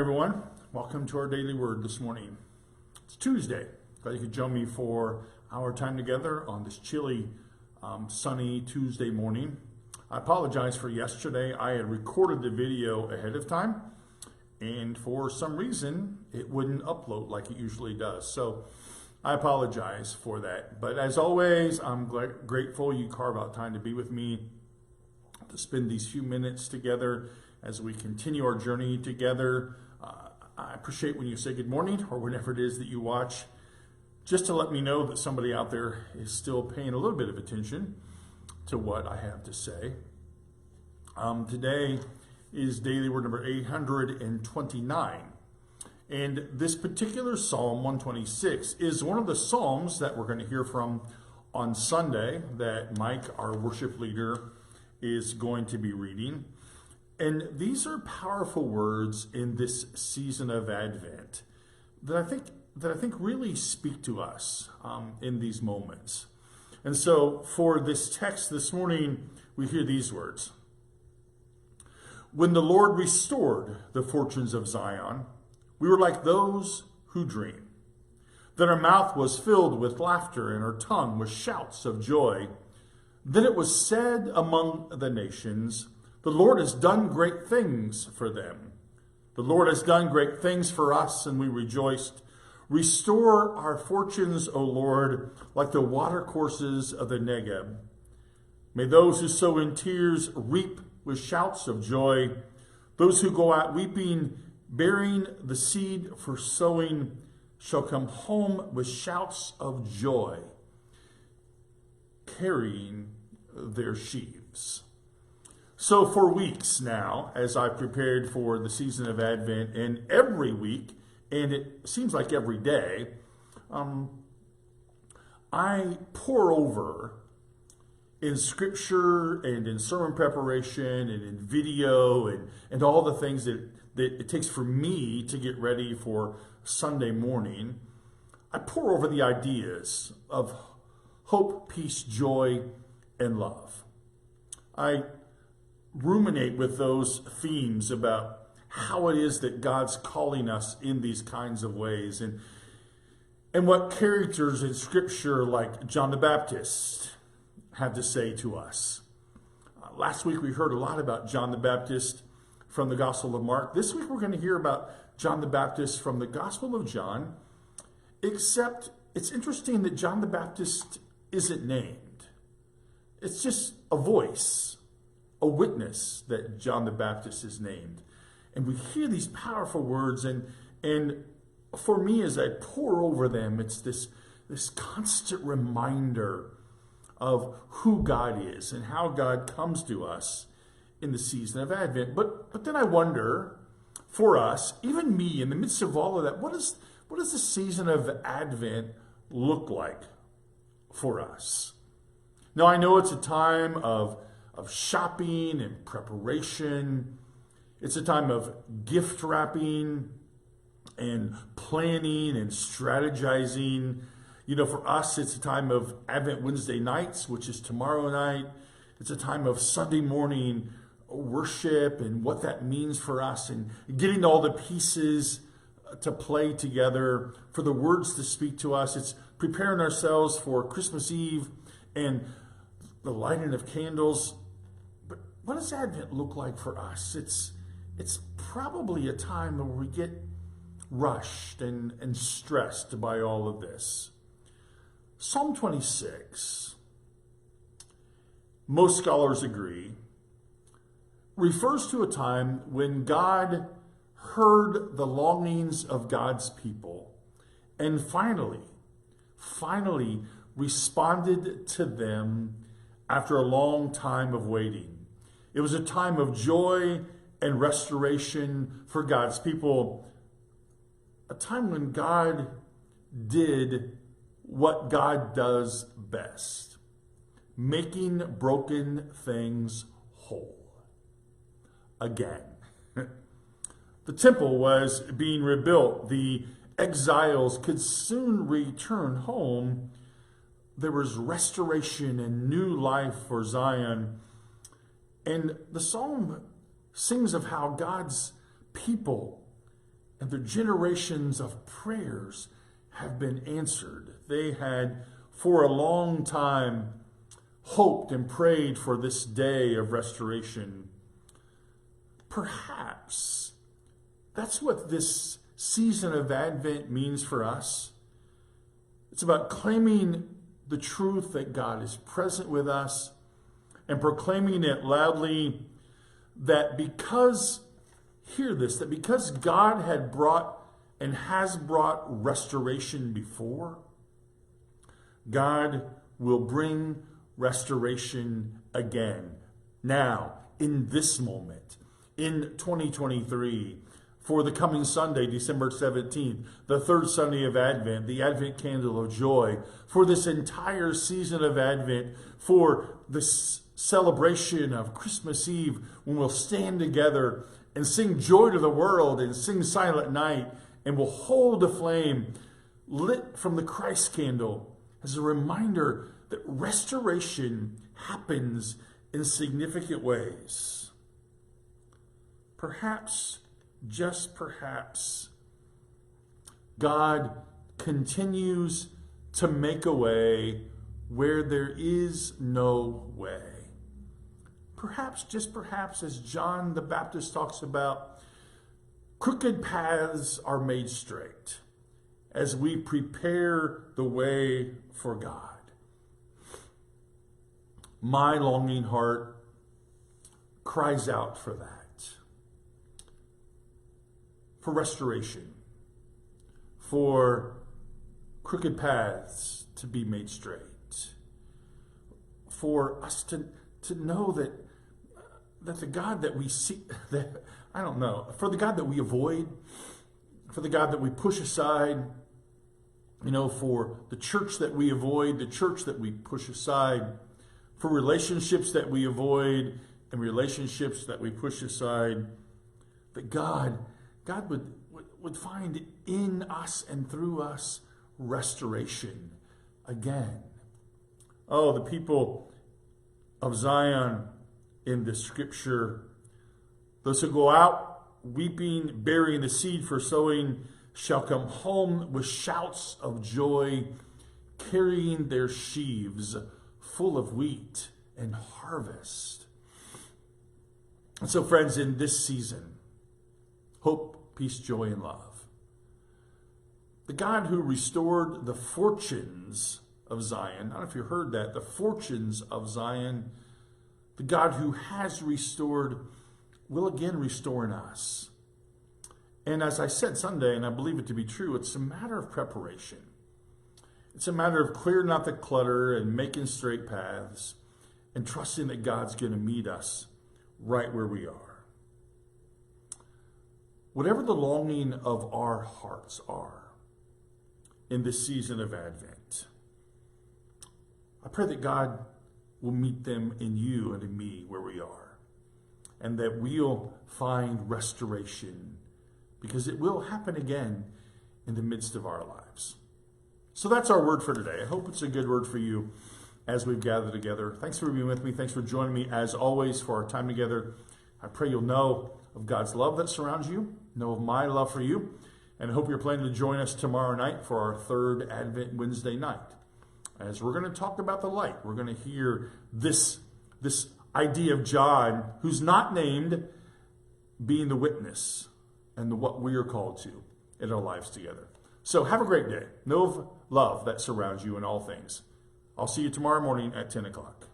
everyone. Welcome to our daily word this morning. It's Tuesday. Glad you could join me for our time together on this chilly, sunny Tuesday morning. I apologize for yesterday. I had recorded the video ahead of time, and for some reason, it wouldn't upload like it usually does. So I apologize for that. But as always, I'm grateful you carve out time to be with me, to spend these few minutes together as we continue our journey together. I appreciate when you say good morning or whenever it is that you watch, just to let me know that somebody out there is still paying a little bit of attention to what I have to say. Today is daily word number 829. And this particular Psalm 126 is one of the Psalms that we're going to hear from on Sunday that Mike, our worship leader, is going to be reading. And these are powerful words in this season of Advent that I think really speak to us in these moments. And so for this text this morning, we hear these words. When the Lord restored the fortunes of Zion, we were like those who dream. Then our mouth was filled with laughter and our tongue with shouts of joy. Then it was said among the nations, the Lord has done great things for them. The Lord has done great things for us, and we rejoiced. Restore our fortunes, O Lord, like the watercourses of the Negeb. May those who sow in tears reap with shouts of joy. Those who go out weeping, bearing the seed for sowing, shall come home with shouts of joy, carrying their sheaves. So for weeks now, as I prepared for the season of Advent, and every week, and it seems like every day, I pour over in scripture and in sermon preparation and in video and all the things that it takes for me to get ready for Sunday morning. I pour over the ideas of hope, peace, joy, and love. I ruminate with those themes about how it is that God's calling us in these kinds of ways, and what characters in Scripture like John the Baptist have to say to us. Last week we heard a lot about John the Baptist from the Gospel of Mark. This week we're going to hear about John the Baptist from the Gospel of John, except it's interesting that John the Baptist isn't named. It's just a voice, a witness that John the Baptist is named. And we hear these powerful words, and for me, as I pour over them, it's this constant reminder of who God is and how God comes to us in the season of Advent. But then I wonder, for us, even me, in the midst of all of that, what does the season of Advent look like for us? Now, I know it's a time of shopping and preparation. It's a time of gift wrapping and planning and strategizing. You know, for us, it's a time of Advent Wednesday nights, which is tomorrow night. It's a time of Sunday morning worship and what that means for us, and getting all the pieces to play together for the words to speak to us. It's preparing ourselves for Christmas Eve and the lighting of candles. But what does Advent look like for us? It's probably a time where we get rushed and stressed by all of this. Psalm 26, most scholars agree, refers to a time when God heard the longings of God's people and finally responded to them after a long time of waiting. It was a time of joy and restoration for God's people, a time when God did what God does best, making broken things whole again. The temple was being rebuilt. The exiles could soon return home. There was restoration and new life for Zion. And the psalm sings of how God's people and their generations of prayers have been answered. They had, for a long time, hoped and prayed for this day of restoration. Perhaps that's what this season of Advent means for us. It's about claiming the truth that God is present with us and proclaiming it loudly, that because, hear this, that because God had brought and has brought restoration before, God will bring restoration again. Now, in this moment, in 2023, for the coming Sunday, December 17th, the third Sunday of Advent, the Advent Candle of Joy, for this entire season of Advent, for this celebration of Christmas Eve, when we'll stand together and sing Joy to the World and sing Silent Night, and we'll hold a flame lit from the Christ candle as a reminder that restoration happens in significant ways. Perhaps, just perhaps, God continues to make a way where there is no way. Perhaps, just perhaps, as John the Baptist talks about, crooked paths are made straight as we prepare the way for God. My longing heart cries out for that, for restoration, for crooked paths to be made straight, for us to know that the God that we seek, that, I don't know, for the God that we avoid, for the God that we push aside, for the church that we avoid, the church that we push aside, for relationships that we avoid and relationships that we push aside, that God would find in us and through us restoration again. Oh, the people of Zion in the scripture, those who go out weeping, burying the seed for sowing, shall come home with shouts of joy, carrying their sheaves full of wheat and harvest. And so, friends, in this season, hope, peace, joy, and love. The God who restored the fortunes of Zion, I don't know if you heard that, the fortunes of Zion, the God who has restored will again restore in us. And as I said Sunday, and I believe it to be true, it's a matter of preparation. It's a matter of clearing out the clutter and making straight paths and trusting that God's going to meet us right where we are. Whatever the longing of our hearts are in this season of Advent, I pray that God will meet them in you and in me where we are, and that we'll find restoration, because it will happen again in the midst of our lives. So that's our word for today. I hope it's a good word for you as we've gathered together. Thanks for being with me. Thanks for joining me, as always, for our time together. I pray you'll know of God's love that surrounds you, know of my love for you, and I hope you're planning to join us tomorrow night for our third Advent Wednesday night. As we're going to talk about the light, we're going to hear this idea of John, who's not named, being the witness and what we are called to in our lives together. So have a great day. Know of love that surrounds you in all things. I'll see you tomorrow morning at 10 o'clock.